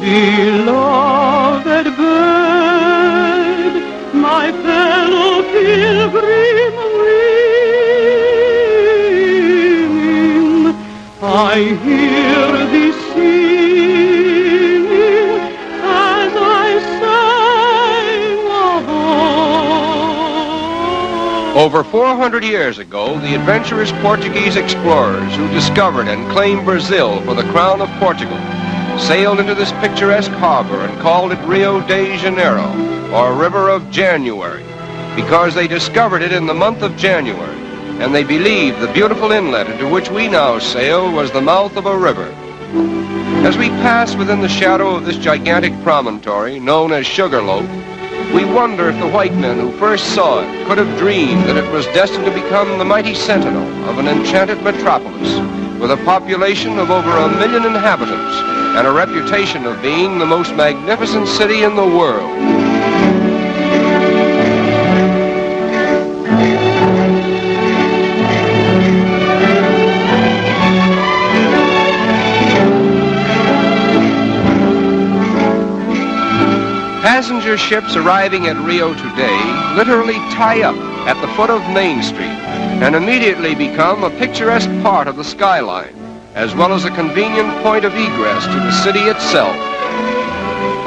Beloved bird, my fellow pilgrim winging, I hear thee singing as I sang above. Over 400 years ago, the adventurous Portuguese explorers who discovered and claimed Brazil for the crown of Portugal sailed into this picturesque harbor and called it Rio de Janeiro, or River of January, because they discovered it in the month of January, and they believed the beautiful inlet into which we now sail was the mouth of a river. As we pass within the shadow of this gigantic promontory, known as Sugarloaf, we wonder if the white men who first saw it could have dreamed that it was destined to become the mighty sentinel of an enchanted metropolis with a population of over 1 million inhabitants and a reputation of being the most magnificent city in the world. Passenger ships arriving at Rio today literally tie up at the foot of Main Street and immediately become a picturesque part of the skyline, as well as a convenient point of egress to the city itself.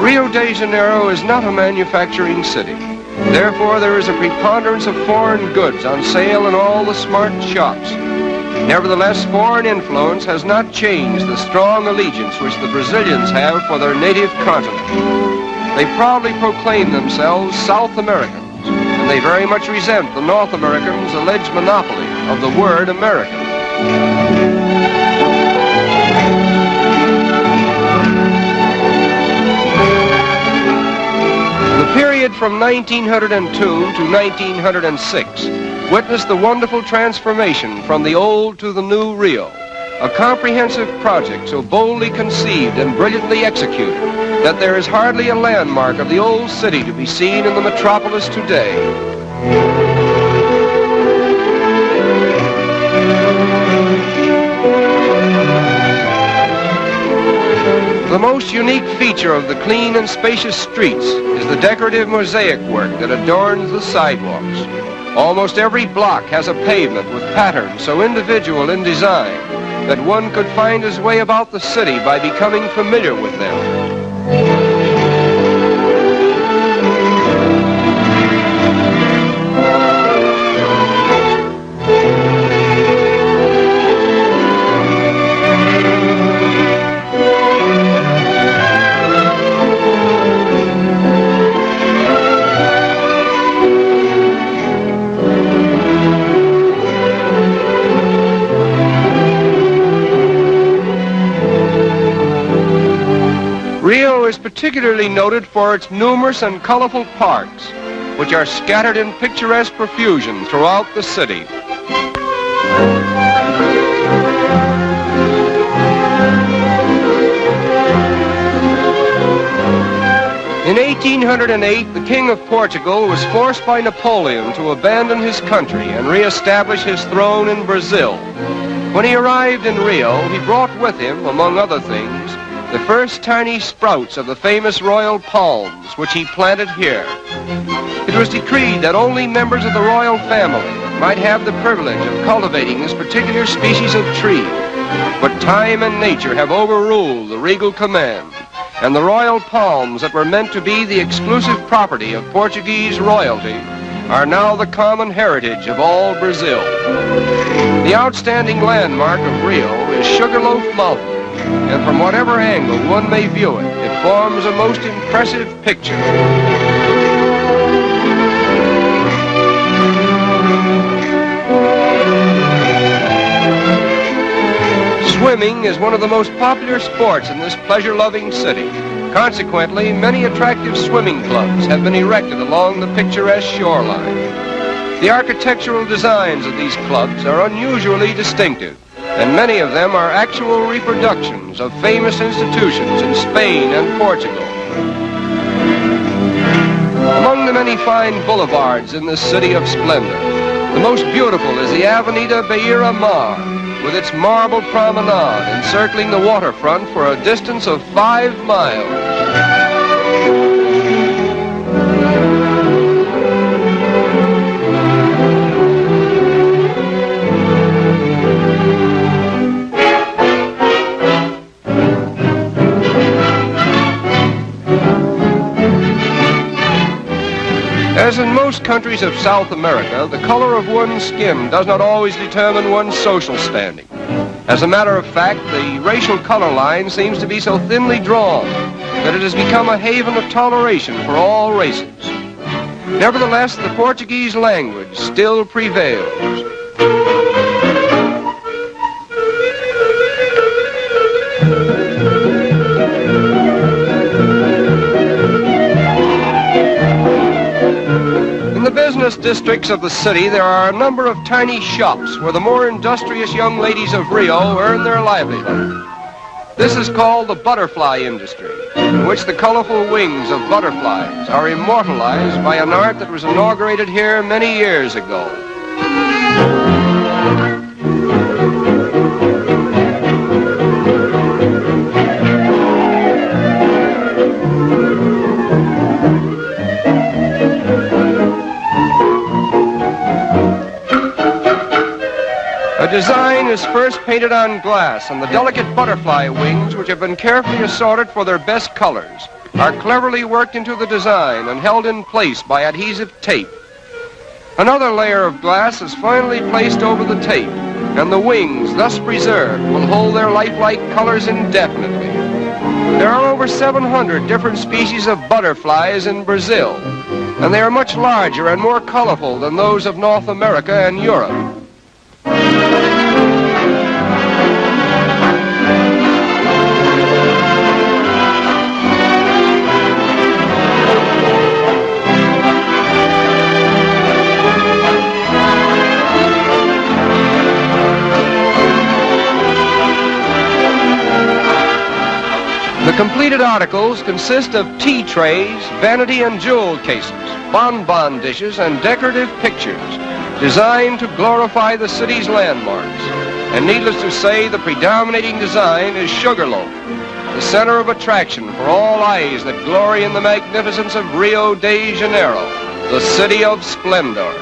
Rio de Janeiro is not a manufacturing city. Therefore, there is a preponderance of foreign goods on sale in all the smart shops. Nevertheless, foreign influence has not changed the strong allegiance which the Brazilians have for their native continent. They proudly proclaim themselves South Americans, and they very much resent the North Americans' alleged monopoly of the word American. The period from 1902 to 1906 witnessed the wonderful transformation from the old to the new Rio, a comprehensive project so boldly conceived and brilliantly executed that there is hardly a landmark of the old city to be seen in the metropolis today. The most unique feature of the clean and spacious streets is the decorative mosaic work that adorns the sidewalks. Almost every block has a pavement with patterns so individual in design that one could find his way about the city by becoming familiar with them. Rio is particularly noted for its numerous and colorful parks, which are scattered in picturesque profusion throughout the city. In 1808, the King of Portugal was forced by Napoleon to abandon his country and re-establish his throne in Brazil. When he arrived in Rio, he brought with him, among other things, the first tiny sprouts of the famous royal palms, which he planted here. It was decreed that only members of the royal family might have the privilege of cultivating this particular species of tree. But time and nature have overruled the regal command, and the royal palms that were meant to be the exclusive property of Portuguese royalty are now the common heritage of all Brazil. The outstanding landmark of Rio is Sugarloaf Mountain, and from whatever angle one may view it, it forms a most impressive picture. Swimming is one of the most popular sports in this pleasure-loving city. Consequently, many attractive swimming clubs have been erected along the picturesque shoreline. The architectural designs of these clubs are unusually distinctive, and many of them are actual reproductions of famous institutions in Spain and Portugal. Among the many fine boulevards in this city of splendor, the most beautiful is the Avenida Beira Mar, with its marble promenade encircling the waterfront for a distance of 5 miles. As in most countries of South America, the color of one's skin does not always determine one's social standing. As a matter of fact, the racial color line seems to be so thinly drawn that it has become a haven of toleration for all races. Nevertheless, the Portuguese language still prevails. In the business districts of the city, there are a number of tiny shops where the more industrious young ladies of Rio earn their livelihood. This is called the butterfly industry, in which the colorful wings of butterflies are immortalized by an art that was inaugurated here many years ago. The design is first painted on glass, and the delicate butterfly wings, which have been carefully assorted for their best colors, are cleverly worked into the design and held in place by adhesive tape. Another layer of glass is finally placed over the tape, and the wings, thus preserved, will hold their lifelike colors indefinitely. There are over 700 different species of butterflies in Brazil, and they are much larger and more colorful than those of North America and Europe. The completed articles consist of tea trays, vanity and jewel cases, bonbon dishes, and decorative pictures designed to glorify the city's landmarks. And needless to say, the predominating design is Sugarloaf, the center of attraction for all eyes that glory in the magnificence of Rio de Janeiro, the city of splendor.